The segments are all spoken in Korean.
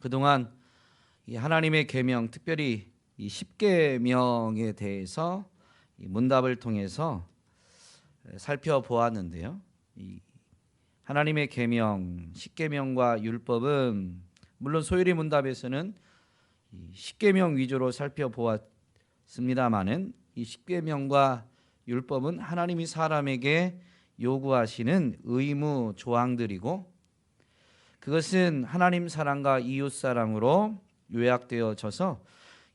그동안 이 하나님의 계명, 특별히 이 십계명에 대해서 이 문답을 통해서 살펴보았는데요. 이 하나님의 계명, 십계명과 율법은 물론 소율이 문답에서는 이 십계명 위주로 살펴보았습니다마는 이 십계명과 율법은 하나님이 사람에게 요구하시는 의무 조항들이고, 그것은 하나님 사랑과 이웃 사랑으로 요약되어져서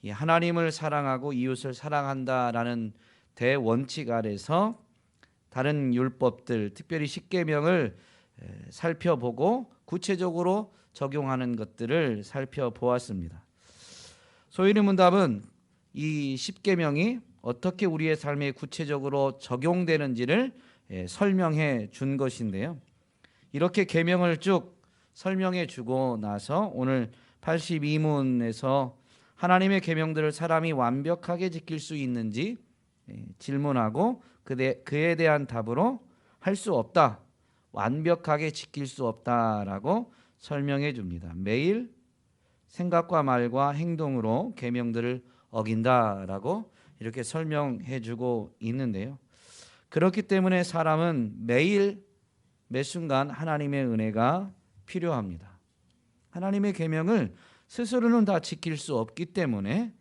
이 하나님을 사랑하고 이웃을 사랑한다라는 대원칙 아래서 다른 율법들, 특별히 십계명을 살펴보고 구체적으로 적용하는 것들을 살펴보았습니다. 소율이 문답은 이 십계명이 어떻게 우리의 삶에 구체적으로 적용되는지를 설명해 준 것인데요. 이렇게 계명을 쭉 설명해 주고 나서 오늘 82문에서 하나님의 계명들을 사람이 완벽하게 지킬 수 있는지 질문하고 그에 대한 답으로 할 수 없다, 완벽하게 지킬 수 없다라고 설명해 줍니다. 매일 생각과 말과 행동으로 계명들을 어긴다라고 이렇게 설명해 주고 있는데요. 그렇기 때문에 사람은 매일 매 순간 하나님의 은혜가 필요합니다. 하나님의 계명을 스스로는 다 지킬 수 없기 때문에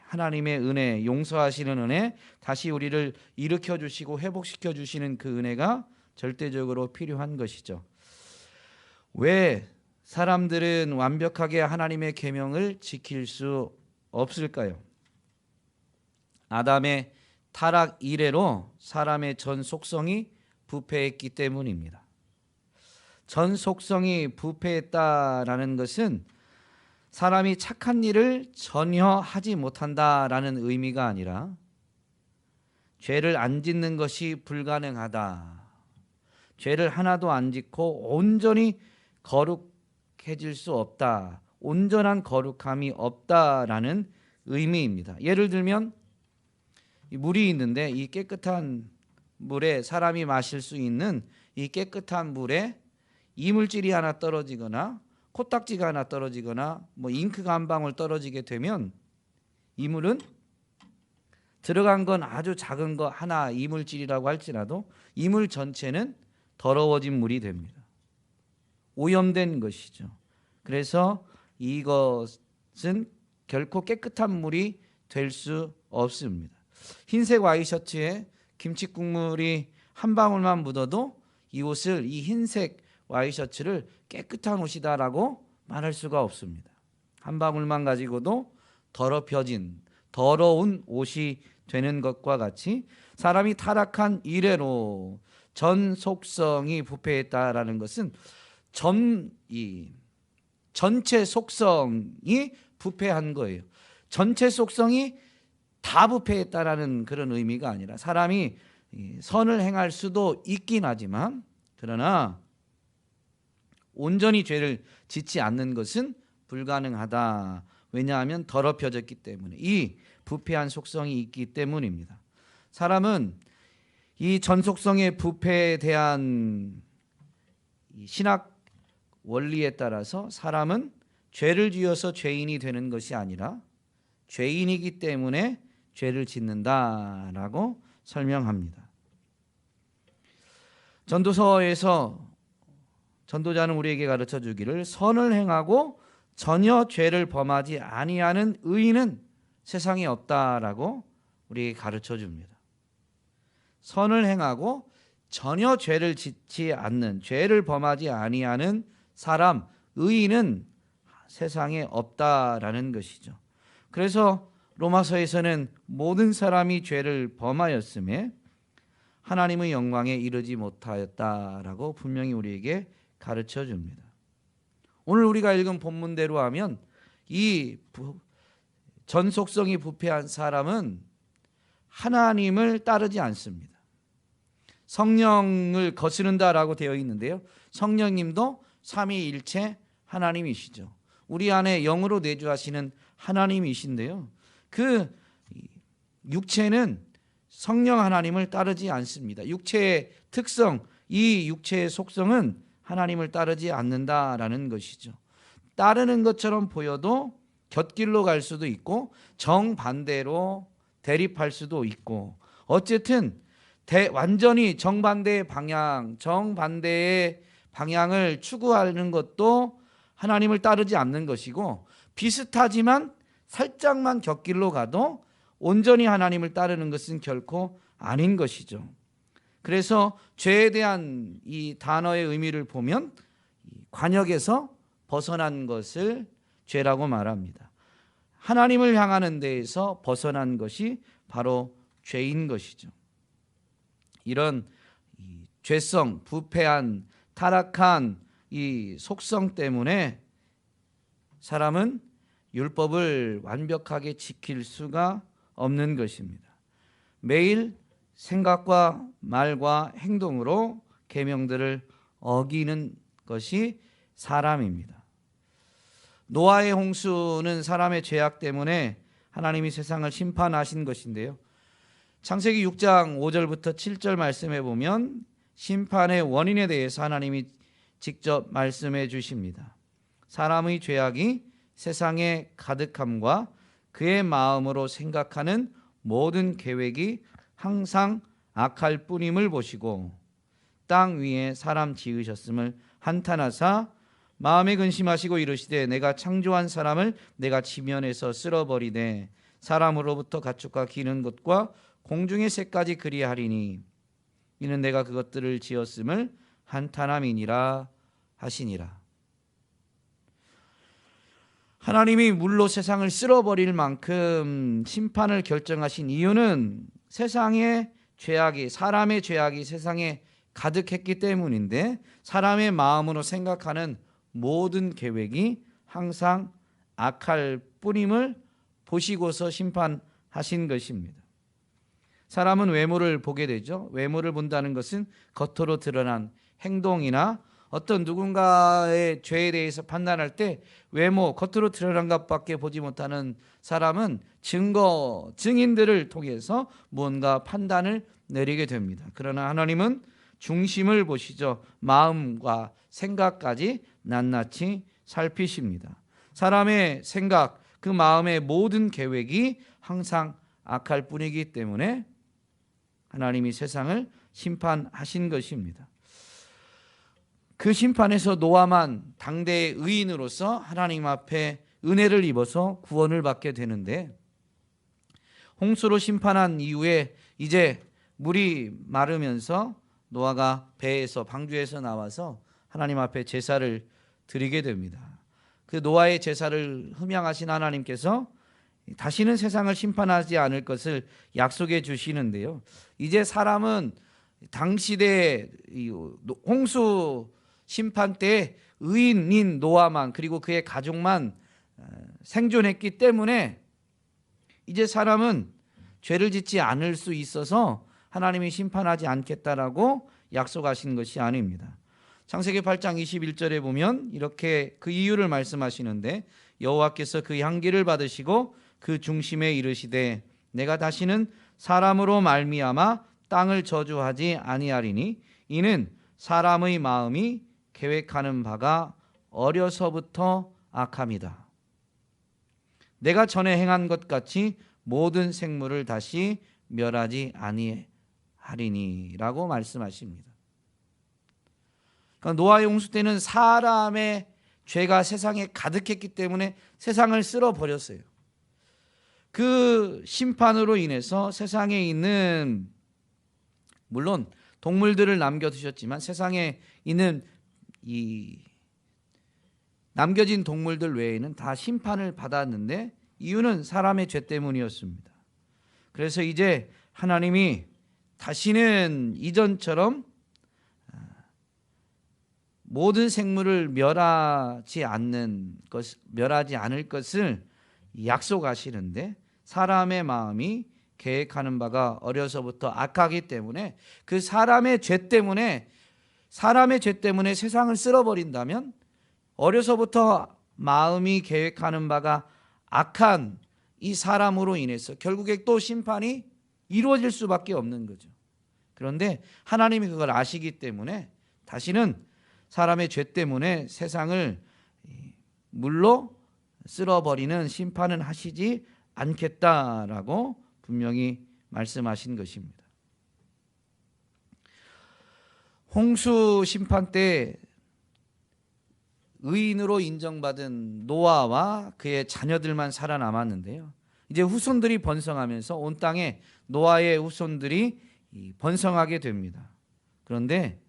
하나님의 은혜, 용서하시는 은혜, 다시 우리를 일으켜 주시고 회복시켜 주시는 그 은혜가 절대적으로 필요한 것이죠. 왜 사람들은 완벽하게 하나님의 계명을 지킬 수 없을까요? 아담의 타락 이래로 사람의 전 속성이 부패했기 때문입니다. 전 속성이 부패했다라는 것은 사람이 착한 일을 전혀 하지 못한다라는 의미가 아니라 죄를 안 짓는 것이 불가능하다, 죄를 하나도 안 짓고 온전히 거룩해질 수 없다, 온전한 거룩함이 없다라는 의미입니다. 예를 들면 물이 있는데 이 깨끗한 물에, 사람이 마실 수 있는 이 깨끗한 물에 이물질이 하나 떨어지거나 코딱지가 하나 떨어지거나 잉크가 한 방울 떨어지게 되면 이 물은 들어간 건 아주 작은 거 하나 이물질이라고 할지라도 이 물 전체는 더러워진 물이 됩니다. 오염된 것이죠. 그래서 이것은 결코 깨끗한 물이 될 수 없습니다. 흰색 와이셔츠에 김치 국물이 한 방울만 묻어도 이 옷을, 이 흰색 와이셔츠를 깨끗한 옷이다라고 말할 수가 없습니다. 한 방울만 가지고도 더럽혀진, 더러운 옷이 되는 것과 같이 사람이 타락한 이래로 전 속성이 부패했다라는 것은 전체 속성이 부패한 거예요. 전체 속성이 다 부패했다라는 그런 의미가 아니라 사람이 선을 행할 수도 있긴 하지만 그러나 온전히 죄를 짓지 않는 것은 불가능하다. 왜냐하면 더럽혀졌기 때문에, 이 부패한 속성이 있기 때문입니다. 사람은 이 전속성의 부패에 대한 신학 원리에 따라서 사람은 죄를 지어서 죄인이 되는 것이 아니라 죄인이기 때문에 죄를 짓는다라고 설명합니다. 전도서에서 전도자는 우리에게 가르쳐 주기를 선을 행하고 전혀 죄를 범하지 아니하는 의인은 세상에 없다라고 우리에게 가르쳐 줍니다. 선을 행하고 전혀 죄를 짓지 않는, 죄를 범하지 아니하는 사람, 의인은 세상에 없다라는 것이죠. 그래서 로마서에서는 모든 사람이 죄를 범하였음에 하나님의 영광에 이르지 못하였다라고 분명히 우리에게 가르쳐 줍니다. 오늘 우리가 읽은 본문대로 하면 이 전속성이 부패한 사람은 하나님을 따르지 않습니다. 성령을 거스른다라고 되어 있는데요, 성령님도 삼위일체 하나님이시죠. 우리 안에 영으로 내주하시는 하나님이신데요, 그 육체는 성령 하나님을 따르지 않습니다. 육체의 특성, 이 육체의 속성은 하나님을 따르지 않는다라는 것이죠. 따르는 것처럼 보여도 곁길로 갈 수도 있고 정반대로 대립할 수도 있고, 어쨌든 완전히 정반대의 방향을 추구하는 것도 하나님을 따르지 않는 것이고, 비슷하지만 살짝만 곁길로 가도 온전히 하나님을 따르는 것은 결코 아닌 것이죠. 그래서 죄에 대한 이 단어의 의미를 보면 관역에서 벗어난 것을 죄라고 말합니다. 하나님을 향하는 데에서 벗어난 것이 바로 죄인 것이죠. 이런 죄성, 부패한, 타락한 이 속성 때문에 사람은 율법을 완벽하게 지킬 수가 없는 것입니다. 매일 생각과 말과 행동으로 계명들을 어기는 것이 사람입니다. 노아의 홍수는 사람의 죄악 때문에 하나님이 세상을 심판하신 것인데요, 창세기 6장 5절부터 7절 말씀해 보면 심판의 원인에 대해서 하나님이 직접 말씀해 주십니다. 사람의 죄악이 세상에 가득함과 그의 마음으로 생각하는 모든 계획이 항상 악할 뿐임을 보시고 땅 위에 사람 지으셨음을 한탄하사 마음에 근심하시고 이르시되 내가 창조한 사람을 내가 지면에서 쓸어버리되 사람으로부터 가축과 기는 것과 공중의 새까지 그리하리니 이는 내가 그것들을 지었음을 한탄함이니라 하시니라. 하나님이 물로 세상을 쓸어버릴 만큼 심판을 결정하신 이유는 세상의 죄악이, 사람의 죄악이 세상에 가득했기 때문인데, 사람의 마음으로 생각하는 모든 계획이 항상 악할 뿐임을 보시고서 심판하신 것입니다. 사람은 외모를 보게 되죠. 외모를 본다는 것은 겉으로 드러난 행동이나 어떤 누군가의 죄에 대해서 판단할 때 외모, 겉으로 드러난 것밖에 보지 못하는 사람은 증인들을 통해서 무언가 판단을 내리게 됩니다. 그러나 하나님은 중심을 보시죠. 마음과 생각까지 낱낱이 살피십니다. 사람의 생각, 그 마음의 모든 계획이 항상 악할 뿐이기 때문에 하나님이 세상을 심판하신 것입니다. 그 심판에서 노아만 당대의 의인으로서 하나님 앞에 은혜를 입어서 구원을 받게 되는데, 홍수로 심판한 이후에 이제 물이 마르면서 노아가 배에서, 방주에서 나와서 하나님 앞에 제사를 드리게 됩니다. 그 노아의 제사를 흠양하신 하나님께서 다시는 세상을 심판하지 않을 것을 약속해 주시는데요, 이제 사람은 당시대 홍수 심판 때 의인인 노아만, 그리고 그의 가족만 생존했기 때문에 이제 사람은 죄를 짓지 않을 수 있어서 하나님이 심판하지 않겠다라고 약속하신 것이 아닙니다. 창세기 8장 21절에 보면 이렇게 그 이유를 말씀하시는데, 여호와께서 그 향기를 받으시고 그 중심에 이르시되 내가 다시는 사람으로 말미암아 땅을 저주하지 아니하리니 이는 사람의 마음이 계획하는 바가 어려서부터 악함이다. 내가 전에 행한 것 같이 모든 생물을 다시 멸하지 아니하리니 라고 말씀하십니다. 그러니까 노아의 홍수 때는 사람의 죄가 세상에 가득했기 때문에 세상을 쓸어버렸어요. 그 심판으로 인해서 세상에 있는, 물론 동물들을 남겨두셨지만 세상에 있는 이 남겨진 동물들 외에는 다 심판을 받았는데, 이유는 사람의 죄 때문이었습니다. 그래서 이제 하나님이 다시는 이전처럼 모든 생물을 멸하지 않을 것을 약속하시는데, 사람의 마음이 계획하는 바가 어려서부터 악하기 때문에 그 사람의 죄 때문에 세상을 쓸어버린다면 어려서부터 마음이 계획하는 바가 악한 이 사람으로 인해서 결국에 또 심판이 이루어질 수밖에 없는 거죠. 그런데 하나님이 그걸 아시기 때문에 다시는 사람의 죄 때문에 세상을 물로 쓸어버리는 심판은 하시지 않겠다라고 분명히 말씀하신 것입니다. 홍수 심판 때 의인으로 인정받은 노아와 그의 자녀들만 살아남았는데요. 이제 후손들이 번성하면서 온 땅에 노아의 후손들이 번성하게 됩니다. 그런데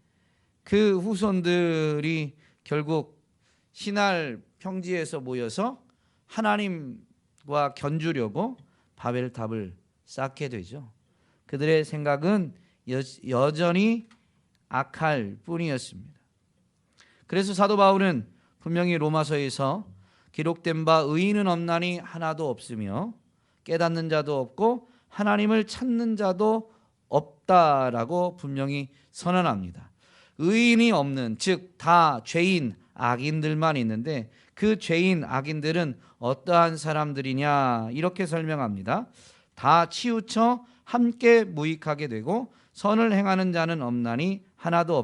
그 후손들이 결국 신할 평지에서 모여서 하나님과 견주려고 바벨탑을 쌓게 되죠. 그들의 생각은 여전히 악할 뿐이었습니다. 그래서 사도 바울은 분명히 로마서에서 기록된 바 의인은 없나니 하나도 없으며 깨닫는 자도 없고 하나님을 찾는 자도 없다라고 분명히 선언합니다. 의인이 없는, 즉 다 죄인 악인들만 있는데 그 죄인 악인들은 어떠한 사람들이냐 이렇게 설명합니다. 다 치우쳐 함께 무익하게 되고 선을 행하는 자는 없나니 하나도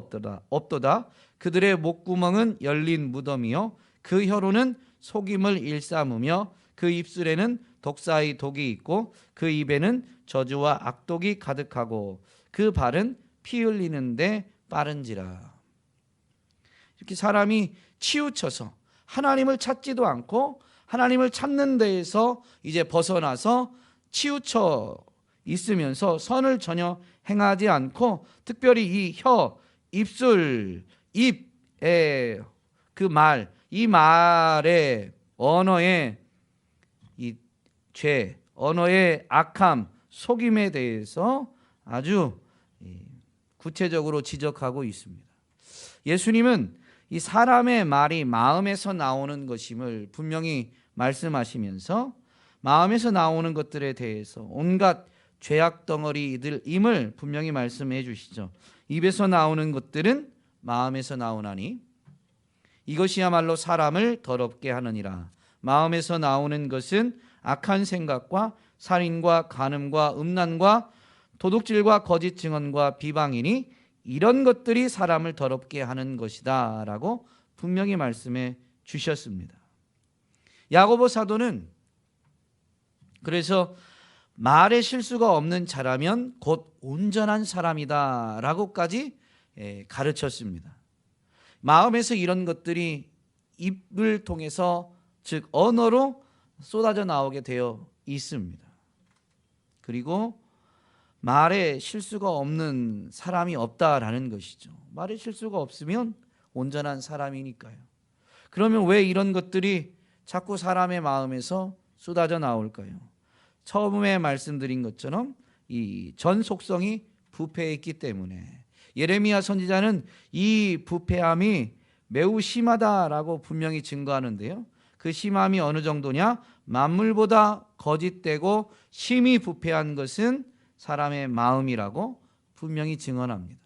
없도다. 그들의 목구멍은 열린 무덤이요 그 혀로는 속임을 일삼으며 그 입술에는 독사의 독이 있고 그 입에는 저주와 악독이 가득하고 그 발은 피 흘리는데 빠른지라. 이렇게 사람이 치우쳐서 하나님을 찾지도 않고 하나님을 찾는 데에서 이제 벗어나서 치우쳐 있으면서 선을 전혀 행하지 않고 특별히 이 혀, 입술, 입의 그 말, 이 말의 언어의 이 죄, 언어의 악함, 속임에 대해서 아주 구체적으로 지적하고 있습니다. 예수님은 이 사람의 말이 마음에서 나오는 것임을 분명히 말씀하시면서 마음에서 나오는 것들에 대해서 온갖 죄악 덩어리들임을 분명히 말씀해 주시죠. 입에서 나오는 것들은 마음에서 나오나니 이것이야말로 사람을 더럽게 하느니라. 마음에서 나오는 것은 악한 생각과 살인과 간음과 음란과 도둑질과 거짓 증언과 비방이니 이런 것들이 사람을 더럽게 하는 것이다 라고 분명히 말씀해 주셨습니다. 야고보 사도는 그래서 말에 실수가 없는 자라면 곧 온전한 사람이다 라고까지 가르쳤습니다. 마음에서 이런 것들이 입을 통해서 즉 언어로 쏟아져 나오게 되어 있습니다. 그리고 말에 실수가 없는 사람이 없다라는 것이죠. 말에 실수가 없으면 온전한 사람이니까요. 그러면 왜 이런 것들이 자꾸 사람의 마음에서 쏟아져 나올까요? 처음에 말씀드린 것처럼 이 전 속성이 부패했기 때문에 예레미야 선지자는 이 부패함이 매우 심하다라고 분명히 증거하는데요. 그 심함이 어느 정도냐? 만물보다 거짓되고 심히 부패한 것은 사람의 마음이라고 분명히 증언합니다.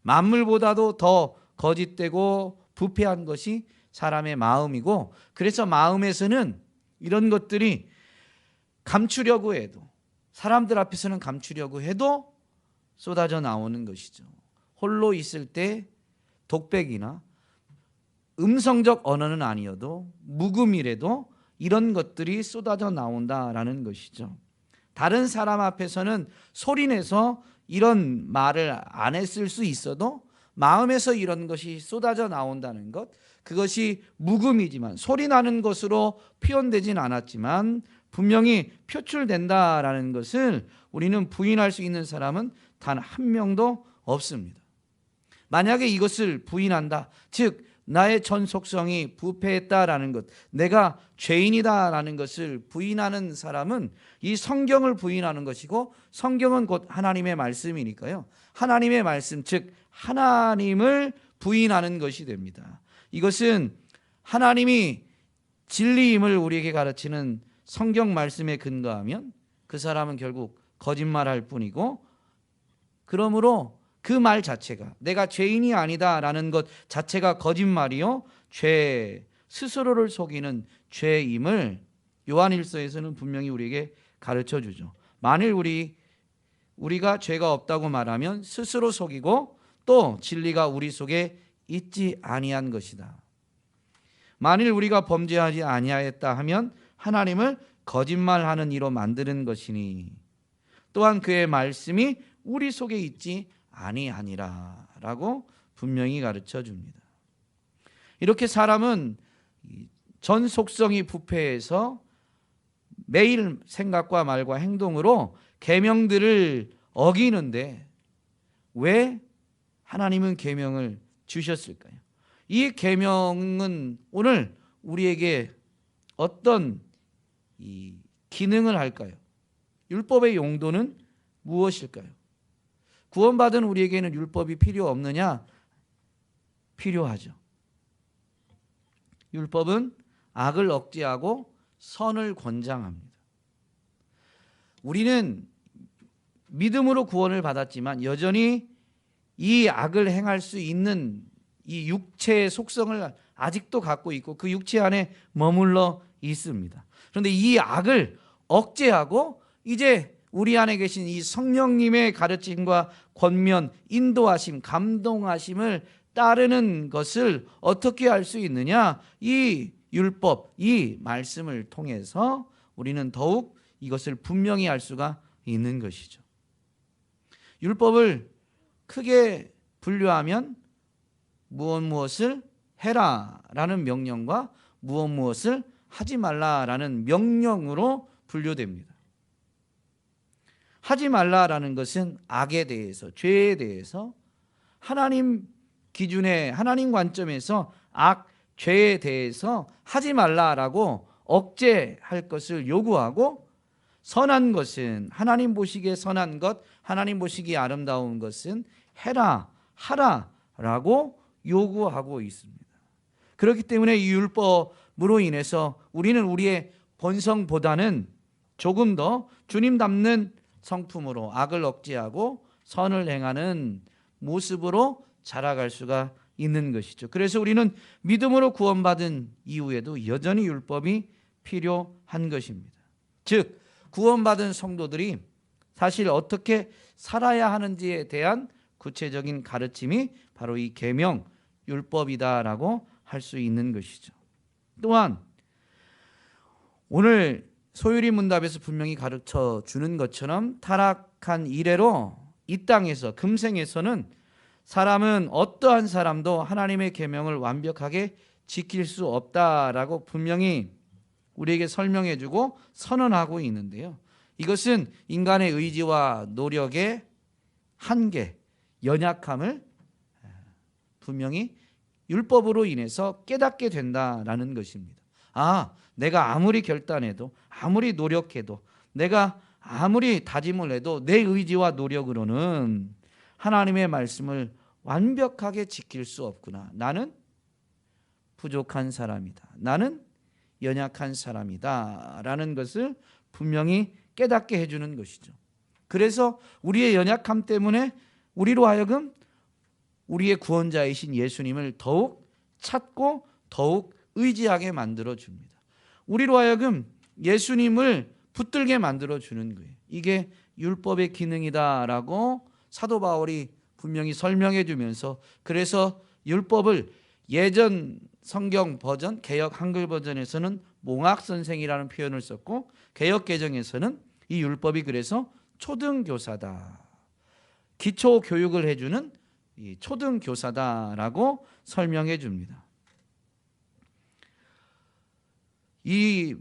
만물보다도 더 거짓되고 부패한 것이 사람의 마음이고 그래서 마음에서는 이런 것들이 감추려고 해도 사람들 앞에서는 감추려고 해도 쏟아져 나오는 것이죠. 홀로 있을 때 독백이나 음성적 언어는 아니어도 묵음이라도 이런 것들이 쏟아져 나온다라는 것이죠. 다른 사람 앞에서는 소리내서 이런 말을 안 했을 수 있어도 마음에서 이런 것이 쏟아져 나온다는 것, 그것이 묵음이지만 소리나는 것으로 표현되진 않았지만 분명히 표출된다라는 것을 우리는 부인할 수 있는 사람은 단 한 명도 없습니다. 만약에 이것을 부인한다, 즉 나의 전 속성이 부패했다라는 것, 내가 죄인이다라는 것을 부인하는 사람은 이 성경을 부인하는 것이고 성경은 곧 하나님의 말씀이니까요. 하나님의 말씀, 즉 하나님을 부인하는 것이 됩니다. 이것은 하나님이 진리임을 우리에게 가르치는 성경 말씀에 근거하면 그 사람은 결국 거짓말할 뿐이고, 그러므로 그 말 자체가 내가 죄인이 아니다라는 것 자체가 거짓말이요 죄, 스스로를 속이는 죄임을 요한일서에서는 분명히 우리에게 가르쳐주죠. 만일 우리가 죄가 없다고 말하면 스스로 속이고 또 진리가 우리 속에 있지 아니한 것이다. 만일 우리가 범죄하지 아니하였다 하면 하나님을 거짓말하는 이로 만드는 것이니 또한 그의 말씀이 우리 속에 있지 아니하니라 라고 분명히 가르쳐 줍니다. 이렇게 사람은 전 속성이 부패해서 매일 생각과 말과 행동으로 계명들을 어기는데 왜 하나님은 계명을 주셨을까요? 이 계명은 오늘 우리에게 어떤 기능을 할까요? 율법의 용도는 무엇일까요? 구원받은 우리에게는 율법이 필요 없느냐? 필요하죠. 율법은 악을 억제하고 선을 권장합니다. 우리는 믿음으로 구원을 받았지만 여전히 이 악을 행할 수 있는 이 육체의 속성을 아직도 갖고 있고 그 육체 안에 머물러 있습니다. 그런데 이 악을 억제하고 이제 우리 안에 계신 이 성령님의 가르침과 권면, 인도하심, 감동하심을 따르는 것을 어떻게 할 수 있느냐? 이 율법, 이 말씀을 통해서 우리는 더욱 이것을 분명히 알 수가 있는 것이죠. 율법을 크게 분류하면 무엇을 해라라는 명령과 무엇을 하지 말라라는 명령으로 분류됩니다. 하지 말라라는 것은 악에 대해서, 죄에 대해서 하나님 기준에, 하나님 관점에서 악, 죄에 대해서 하지 말라라고 억제할 것을 요구하고, 선한 것은 하나님 보시기에 선한 것, 하나님 보시기에 아름다운 것은 해라, 하라라고 요구하고 있습니다. 그렇기 때문에 이 율법으로 인해서 우리는 우리의 본성보다는 조금 더 주님 닮는 성품으로 악을 억제하고 선을 행하는 모습으로 자라갈 수가 있는 것이죠. 그래서 우리는 믿음으로 구원받은 이후에도 여전히 율법이 필요한 것입니다. 즉 구원받은 성도들이 사실 어떻게 살아야 하는지에 대한 구체적인 가르침이 바로 이 계명 율법이다라고 할 수 있는 것이죠. 또한 오늘 소유리 문답에서 분명히 가르쳐 주는 것처럼 타락한 이래로 이 땅에서 금생에서는 사람은 어떠한 사람도 하나님의 계명을 완벽하게 지킬 수 없다라고 분명히 우리에게 설명해 주고 선언하고 있는데요. 이것은 인간의 의지와 노력의 한계, 연약함을 분명히 율법으로 인해서 깨닫게 된다라는 것입니다. 내가 아무리 결단해도, 아무리 노력해도, 내가 아무리 다짐을 해도 내 의지와 노력으로는 하나님의 말씀을 완벽하게 지킬 수 없구나. 나는 부족한 사람이다. 나는 연약한 사람이다. 라는 것을 분명히 깨닫게 해주는 것이죠. 그래서 우리의 연약함 때문에 우리로 하여금 우리의 구원자이신 예수님을 더욱 찾고 더욱 의지하게 만들어줍니다. 우리로 하여금 예수님을 붙들게 만들어주는 거예요. 이게 율법의 기능이다라고 사도 바울이 분명히 설명해 주면서, 그래서 율법을 예전 성경 버전, 개역 한글 버전에서는 몽학선생이라는 표현을 썼고, 개역 개정에서는 이 율법이 그래서 초등교사다, 기초 교육을 해주는 이 초등교사다라고 설명해 줍니다. 이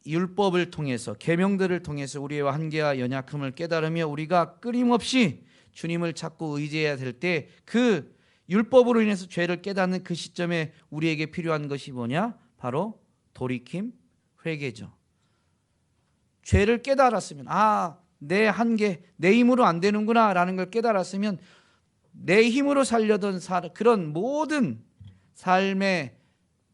율법을 통해서, 계명들을 통해서 우리의 한계와 연약함을 깨달으며 우리가 끊임없이 주님을 찾고 의지해야 될 때, 그 율법으로 인해서 죄를 깨닫는 그 시점에 우리에게 필요한 것이 뭐냐? 바로 돌이킴, 회개죠. 죄를 깨달았으면, 내 한계, 내 힘으로 안 되는구나 라는 걸 깨달았으면 내 힘으로 살려던 그런 모든 삶의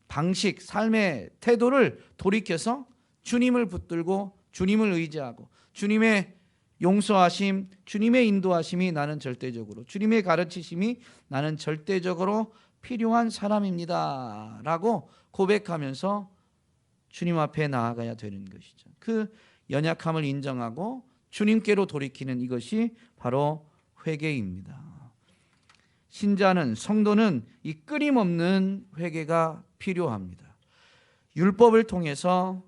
방식, 삶의 태도를 돌이켜서 주님을 붙들고 주님을 의지하고 주님의 용서하심, 주님의 인도하심이 나는 절대적으로, 주님의 가르치심이 나는 절대적으로 필요한 사람입니다 라고 고백하면서 주님 앞에 나아가야 되는 것이죠. 그 연약함을 인정하고 주님께로 돌이키는 이것이 바로 회개입니다. 신자는, 성도는 이 끊임없는 회개가 필요합니다. 율법을 통해서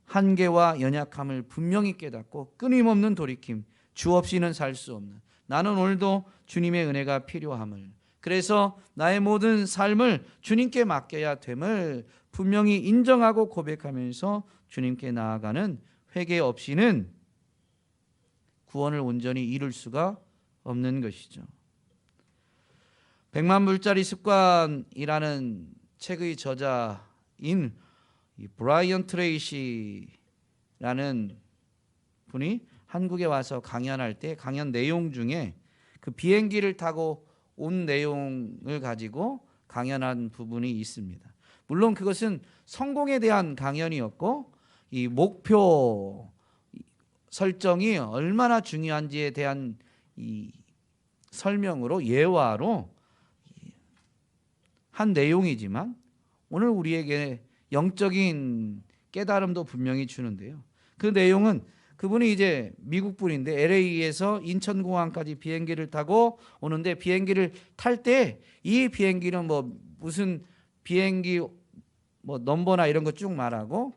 한계와 연약함을 분명히 깨닫고 끊임없는 돌이킴, 주 없이는 살 수 없는, 나는 오늘도 주님의 은혜가 필요함을, 그래서 나의 모든 삶을 주님께 맡겨야 됨을 분명히 인정하고 고백하면서 주님께 나아가는 회개 없이는 구원을 온전히 이룰 수가 없는 것이죠. 100만 불짜리 습관이라는 책의 저자인 브라이언 트레이시라는 분이 한국에 와서 강연할 때 강연 내용 중에 그 비행기를 타고 온 내용을 가지고 강연한 부분이 있습니다. 물론 그것은 성공에 대한 강연이었고 이 목표 설정이 얼마나 중요한지에 대한 이 설명으로 예화로 한 내용이지만 오늘 우리에게 영적인 깨달음도 분명히 주는데요. 그 내용은 그분이 이제 미국 분인데 LA에서 인천공항까지 비행기를 타고 오는데 비행기를 탈 때 이 비행기는 뭐 무슨 비행기 뭐 넘버나 이런 거 쭉 말하고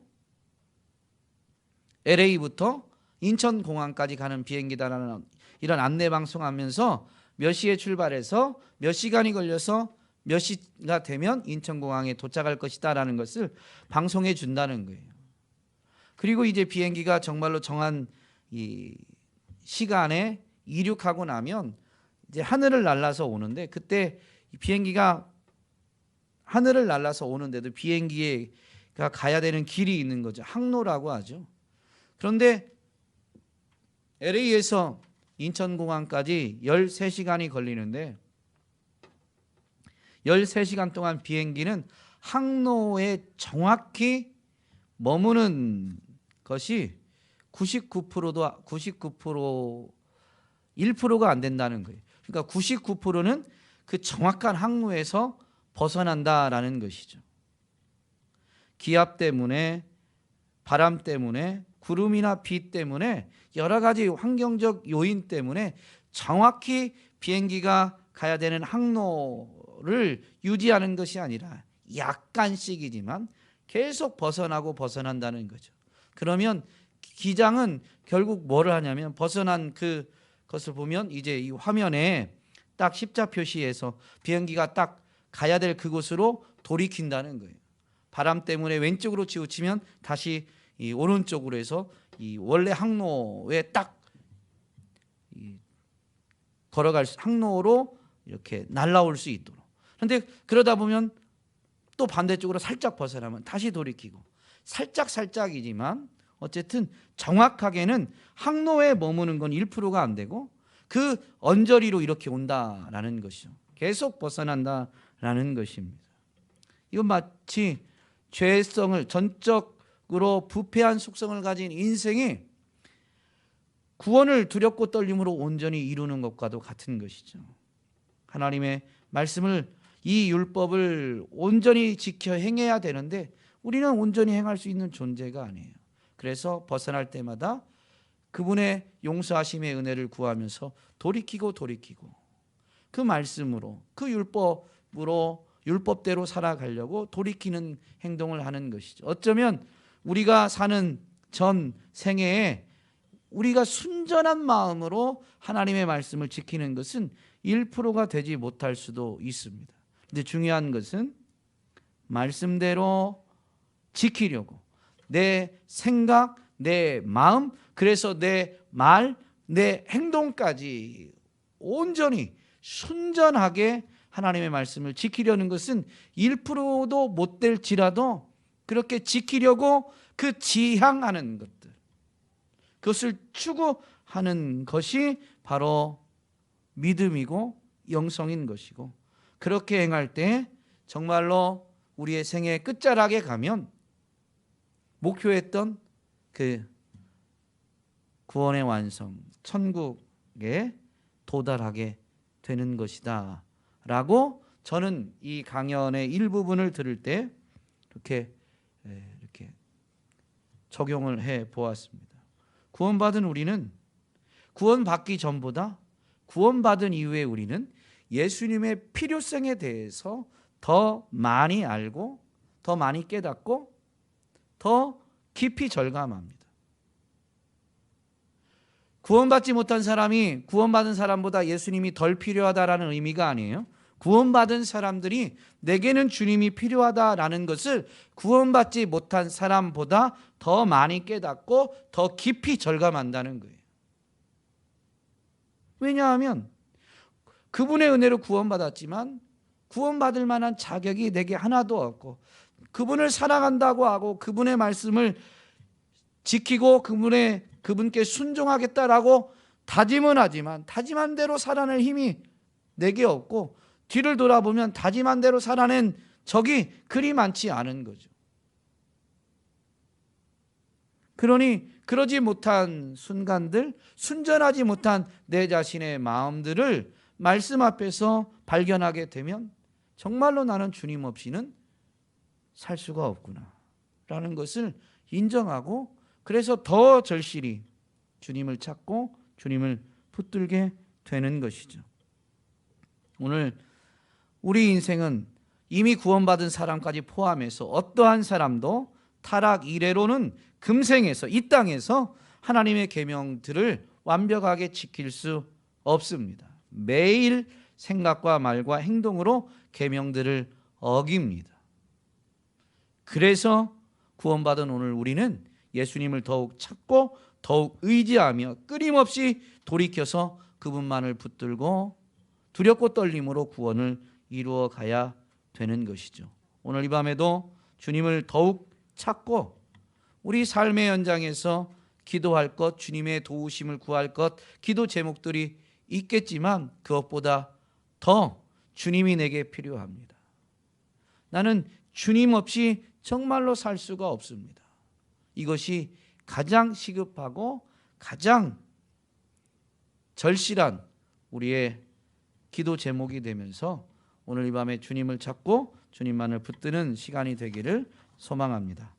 LA부터 인천공항까지 가는 비행기다라는 이런 안내 방송하면서 몇 시에 출발해서 몇 시간이 걸려서 몇 시가 되면 인천공항에 도착할 것이다라는 것을 방송해 준다는 거예요. 그리고 이제 비행기가 정말로 정한 이 시간에 이륙하고 나면 이제 하늘을 날아서 오는데 그때 비행기가 하늘을 날아서 오는데도 비행기가 가야 되는 길이 있는 거죠. 항로라고 하죠. 그런데 LA에서 인천공항까지 13시간이 걸리는데 13시간 동안 비행기는 항로에 정확히 머무는 것이 99%도 1%가 안 된다는 거예요. 그러니까 99%는 그 정확한 항로에서 벗어난다라는 것이죠. 기압 때문에, 바람 때문에, 구름이나 비 때문에, 여러 가지 환경적 요인 때문에 정확히 비행기가 가야 되는 항로를 유지하는 것이 아니라 약간씩이지만 계속 벗어난다는 거죠. 그러면 기장은 결국 뭐를 하냐면 벗어난 그것을 보면 이제 이 화면에 딱 십자 표시해서 비행기가 딱 가야 될 그곳으로 돌이킨다는 거예요. 바람 때문에 왼쪽으로 치우치면 다시 이 오른쪽으로 해서 이 원래 항로에 딱 걸어갈 항로로 이렇게 날아올 수 있도록. 그런데 그러다 보면 또 반대쪽으로 살짝 벗어나면 다시 돌이키고 살짝이지만 어쨌든 정확하게는 항로에 머무는 건 1%가 안 되고 그 언저리로 이렇게 온다라는 것이죠. 계속 벗어난다라는 것입니다. 이건 마치 죄성을 전적으로 부패한 속성을 가진 인생이 구원을 두렵고 떨림으로 온전히 이루는 것과도 같은 것이죠. 하나님의 말씀을 이 율법을 온전히 지켜 행해야 되는데 우리는 온전히 행할 수 있는 존재가 아니에요. 그래서 벗어날 때마다 그분의 용서하심의 은혜를 구하면서 돌이키고 그 말씀으로 그 율법대로 살아가려고 돌이키는 행동을 하는 것이죠. 어쩌면 우리가 사는 전 생애에 우리가 순전한 마음으로 하나님의 말씀을 지키는 것은 1%가 되지 못할 수도 있습니다. 근데 중요한 것은 말씀대로 지키려고 내 생각, 내 마음, 그래서 내 말, 내 행동까지 온전히 순전하게 하나님의 말씀을 지키려는 것은 1%도 못 될지라도 그렇게 지키려고 그 지향하는 것들, 그것을 추구하는 것이 바로 믿음이고 영성인 것이고, 그렇게 행할 때 정말로 우리의 생애 끝자락에 가면 목표했던 그 구원의 완성, 천국에 도달하게 되는 것이다 라고 저는 이 강연의 일부분을 들을 때 이렇게 적용을 해 보았습니다. 구원받은 우리는 구원받기 전보다 구원받은 이후에 우리는 예수님의 필요성에 대해서 더 많이 알고 더 많이 깨닫고 더 깊이 절감합니다. 구원받지 못한 사람이 구원받은 사람보다 예수님이 덜 필요하다라는 의미가 아니에요. 구원받은 사람들이 내게는 주님이 필요하다라는 것을 구원받지 못한 사람보다 더 많이 깨닫고 더 깊이 절감한다는 거예요. 왜냐하면 그분의 은혜로 구원받았지만 구원받을 만한 자격이 내게 하나도 없고, 그분을 사랑한다고 하고 그분의 말씀을 지키고 그분께 순종하겠다라고 다짐은 하지만 다짐한 대로 살아낼 힘이 내게 없고, 뒤를 돌아보면 다짐한 대로 살아낸 적이 그리 많지 않은 거죠. 그러니 그러지 못한 순간들, 순전하지 못한 내 자신의 마음들을 말씀 앞에서 발견하게 되면 정말로 나는 주님 없이는 살 수가 없구나 라는 것을 인정하고, 그래서 더 절실히 주님을 찾고 주님을 붙들게 되는 것이죠. 오늘 우리 인생은 이미 구원받은 사람까지 포함해서 어떠한 사람도 타락 이래로는 금생에서, 이 땅에서 하나님의 계명들을 완벽하게 지킬 수 없습니다. 매일 생각과 말과 행동으로 계명들을 어깁니다. 그래서 구원받은 오늘 우리는 예수님을 더욱 찾고 더욱 의지하며 끊임없이 돌이켜서 그분만을 붙들고 두렵고 떨림으로 구원을 이루어 가야 되는 것이죠. 오늘 이 밤에도 주님을 더욱 찾고 우리 삶의 현장에서 기도할 것, 주님의 도우심을 구할 것, 기도 제목들이 있겠지만 그것보다 더 주님이 내게 필요합니다. 나는 주님 없이 정말로 살 수가 없습니다. 이것이 가장 시급하고 가장 절실한 우리의 기도 제목이 되면서 오늘 이 밤에 주님을 찾고 주님만을 붙드는 시간이 되기를 소망합니다.